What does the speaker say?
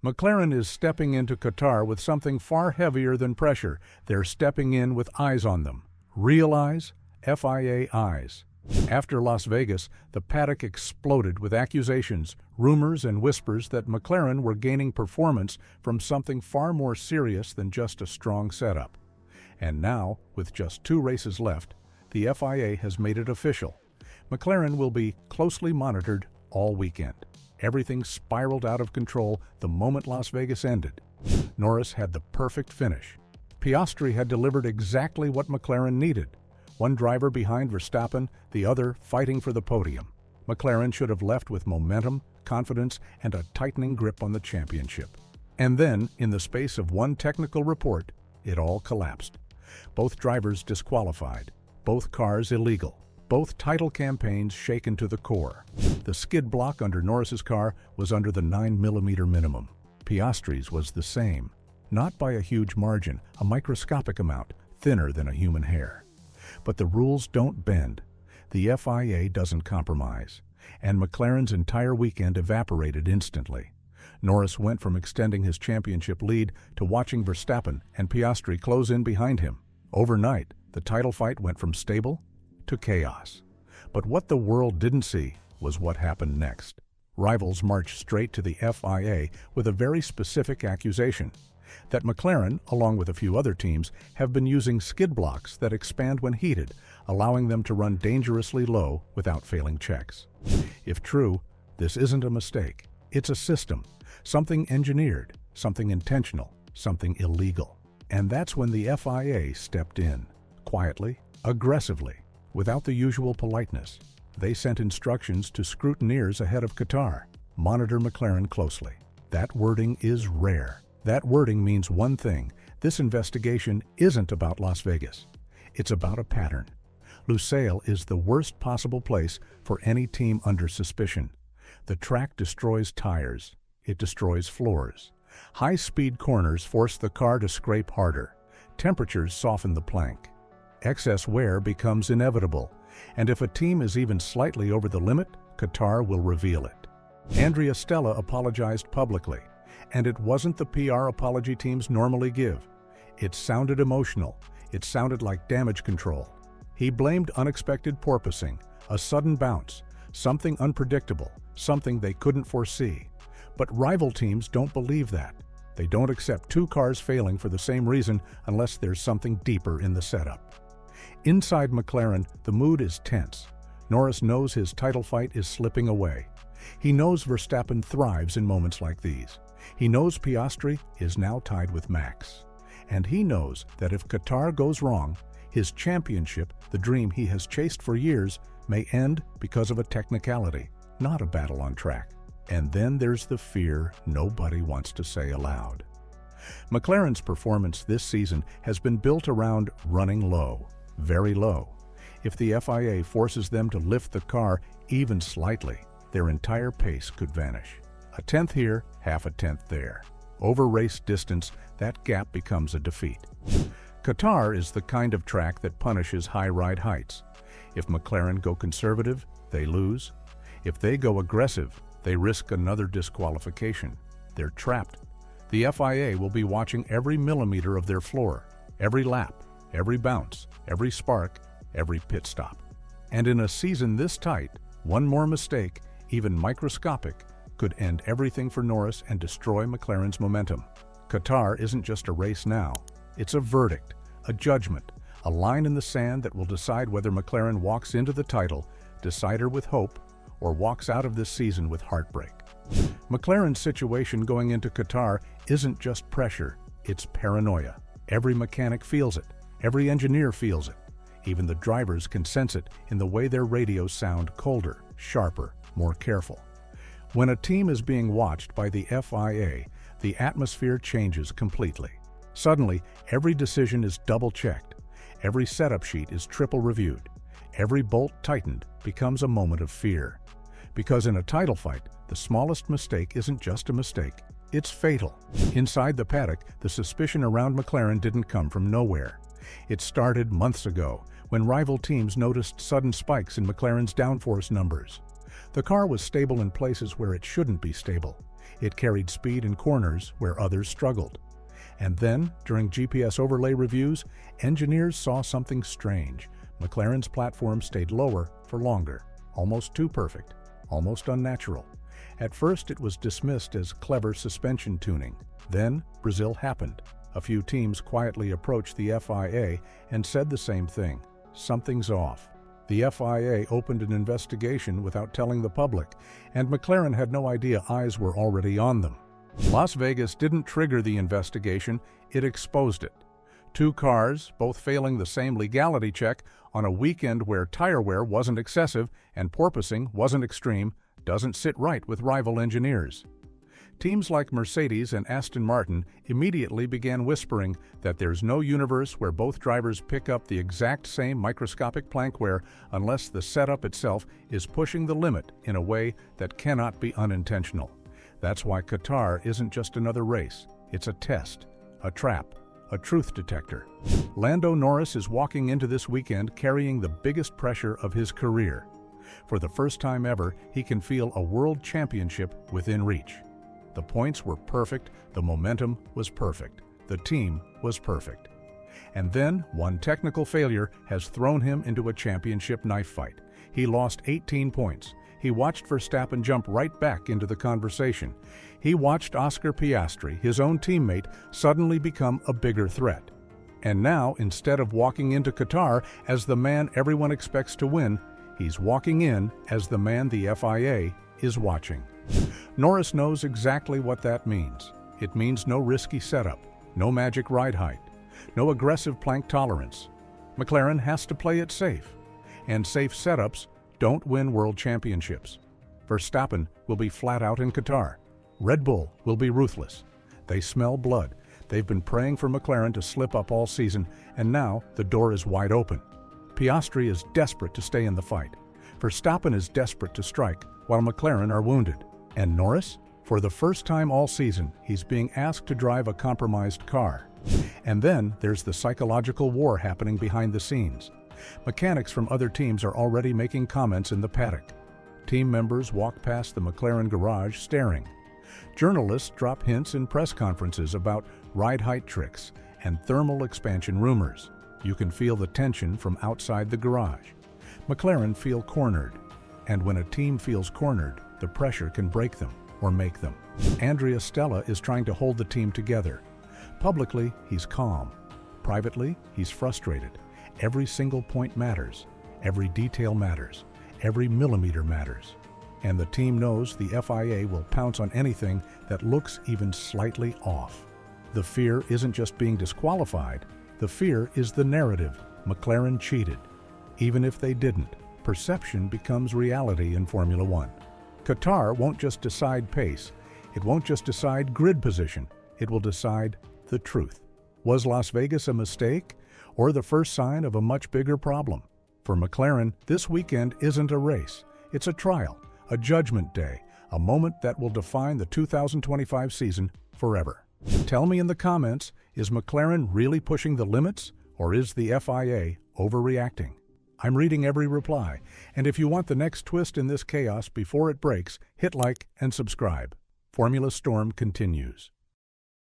McLaren is stepping into Qatar with something far heavier than pressure. They're stepping in with eyes on them. Real eyes, FIA eyes. After Las Vegas, the paddock exploded with accusations, rumors, and whispers that McLaren were gaining performance from something far more serious than just a strong setup. And now, with just 2 races left, the FIA has made it official. McLaren will be closely monitored all weekend. Everything spiraled out of control the moment Las Vegas ended. Norris had the perfect finish. Piastri had delivered exactly what McLaren needed. One driver behind Verstappen, the other fighting for the podium. McLaren should have left with momentum, confidence, and a tightening grip on the championship. And then, in the space of one technical report, it all collapsed. Both drivers disqualified, both cars illegal, both title campaigns shaken to the core. The skid block under Norris's car was under the 9mm minimum. Piastri's was the same. Not by a huge margin, a microscopic amount, thinner than a human hair. But the rules don't bend. The FIA doesn't compromise. And McLaren's entire weekend evaporated instantly. Norris went from extending his championship lead to watching Verstappen and Piastri close in behind him. Overnight, the title fight went from stable to chaos. But what the world didn't see was what happened next. Rivals marched straight to the FIA with a very specific accusation that McLaren, along with a few other teams, have been using skid blocks that expand when heated, allowing them to run dangerously low without failing checks. If true, this isn't a mistake. It's a system, something engineered, something intentional, something illegal. And that's when the FIA stepped in, quietly, aggressively, without the usual politeness. They sent instructions to scrutineers ahead of Qatar. Monitor McLaren closely. That wording is rare. That wording means one thing. This investigation isn't about Las Vegas. It's about a pattern. Lusail is the worst possible place for any team under suspicion. The track destroys tires. It destroys floors. High-speed corners force the car to scrape harder. Temperatures soften the plank. Excess wear becomes inevitable, and if a team is even slightly over the limit, Qatar will reveal it. Andrea Stella apologized publicly, and it wasn't the PR apology teams normally give. It sounded emotional. It sounded like damage control. He blamed unexpected porpoising, a sudden bounce, something unpredictable, something they couldn't foresee. But rival teams don't believe that. They don't accept 2 cars failing for the same reason unless there's something deeper in the setup. Inside McLaren, the mood is tense. Norris knows his title fight is slipping away. He knows Verstappen thrives in moments like these. He knows Piastri is now tied with Max. And he knows that if Qatar goes wrong, his championship, the dream he has chased for years, may end because of a technicality, not a battle on track. And then there's the fear nobody wants to say aloud. McLaren's performance this season has been built around running low, very low. If the FIA forces them to lift the car even slightly, their entire pace could vanish. A tenth here, half a tenth there. Over race distance, that gap becomes a defeat. Qatar is the kind of track that punishes high ride heights. If McLaren go conservative, they lose. If they go aggressive, they risk another disqualification. They're trapped. The FIA will be watching every millimeter of their floor, every lap, every bounce, every spark, every pit stop. And in a season this tight, one more mistake, even microscopic, could end everything for Norris and destroy McLaren's momentum. Qatar isn't just a race now. It's a verdict, a judgment, a line in the sand that will decide whether McLaren walks into the title, decider with hope, or walks out of this season with heartbreak. McLaren's situation going into Qatar isn't just pressure, it's paranoia. Every mechanic feels it. Every engineer feels it. Even the drivers can sense it in the way their radios sound colder, sharper, more careful. When a team is being watched by the FIA, the atmosphere changes completely. Suddenly, every decision is double-checked. Every setup sheet is triple-reviewed. Every bolt tightened becomes a moment of fear. Because in a title fight, the smallest mistake isn't just a mistake, it's fatal. Inside the paddock, the suspicion around McLaren didn't come from nowhere. It started months ago, when rival teams noticed sudden spikes in McLaren's downforce numbers. The car was stable in places where it shouldn't be stable. It carried speed in corners where others struggled. And then, during GPS overlay reviews, engineers saw something strange. McLaren's platform stayed lower for longer, almost too perfect, almost unnatural. At first, it was dismissed as clever suspension tuning. Then, Brazil happened. A few teams quietly approached the FIA and said the same thing. Something's off. The FIA opened an investigation without telling the public, and McLaren had no idea eyes were already on them. Las Vegas didn't trigger the investigation, it exposed it. Two cars, both failing the same legality check, on a weekend where tire wear wasn't excessive and porpoising wasn't extreme, doesn't sit right with rival engineers. Teams like Mercedes and Aston Martin immediately began whispering that there's no universe where both drivers pick up the exact same microscopic plank wear unless the setup itself is pushing the limit in a way that cannot be unintentional. That's why Qatar isn't just another race, it's a test, a trap, a truth detector. Lando Norris is walking into this weekend carrying the biggest pressure of his career. For the first time ever, he can feel a world championship within reach. The points were perfect, the momentum was perfect, the team was perfect. And then, one technical failure has thrown him into a championship knife fight. He lost 18 points. He watched Verstappen jump right back into the conversation. He watched Oscar Piastri, his own teammate, suddenly become a bigger threat. And now, instead of walking into Qatar as the man everyone expects to win, he's walking in as the man the FIA is watching. Norris knows exactly what that means. It means no risky setup, no magic ride height, no aggressive plank tolerance. McLaren has to play it safe. And safe setups don't win world championships. Verstappen will be flat out in Qatar. Red Bull will be ruthless. They smell blood. They've been praying for McLaren to slip up all season, and now the door is wide open. Piastri is desperate to stay in the fight. Verstappen is desperate to strike, while McLaren are wounded. And Norris? For the first time all season, he's being asked to drive a compromised car. And then there's the psychological war happening behind the scenes. Mechanics from other teams are already making comments in the paddock. Team members walk past the McLaren garage staring. Journalists drop hints in press conferences about ride height tricks and thermal expansion rumors. You can feel the tension from outside the garage. McLaren feel cornered. And when a team feels cornered, the pressure can break them or make them. Andrea Stella is trying to hold the team together. Publicly, he's calm. Privately, he's frustrated. Every single point matters. Every detail matters. Every millimeter matters. And the team knows the FIA will pounce on anything that looks even slightly off. The fear isn't just being disqualified. The fear is the narrative. McLaren cheated. Even if they didn't, perception becomes reality in Formula One. Qatar won't just decide pace. It won't just decide grid position. It will decide the truth. Was Las Vegas a mistake or the first sign of a much bigger problem? For McLaren, this weekend isn't a race. It's a trial, a judgment day, a moment that will define the 2025 season forever. Tell me in the comments, is McLaren really pushing the limits, or is the FIA overreacting? I'm reading every reply, and if you want the next twist in this chaos before it breaks, hit like and subscribe. Formula Storm continues.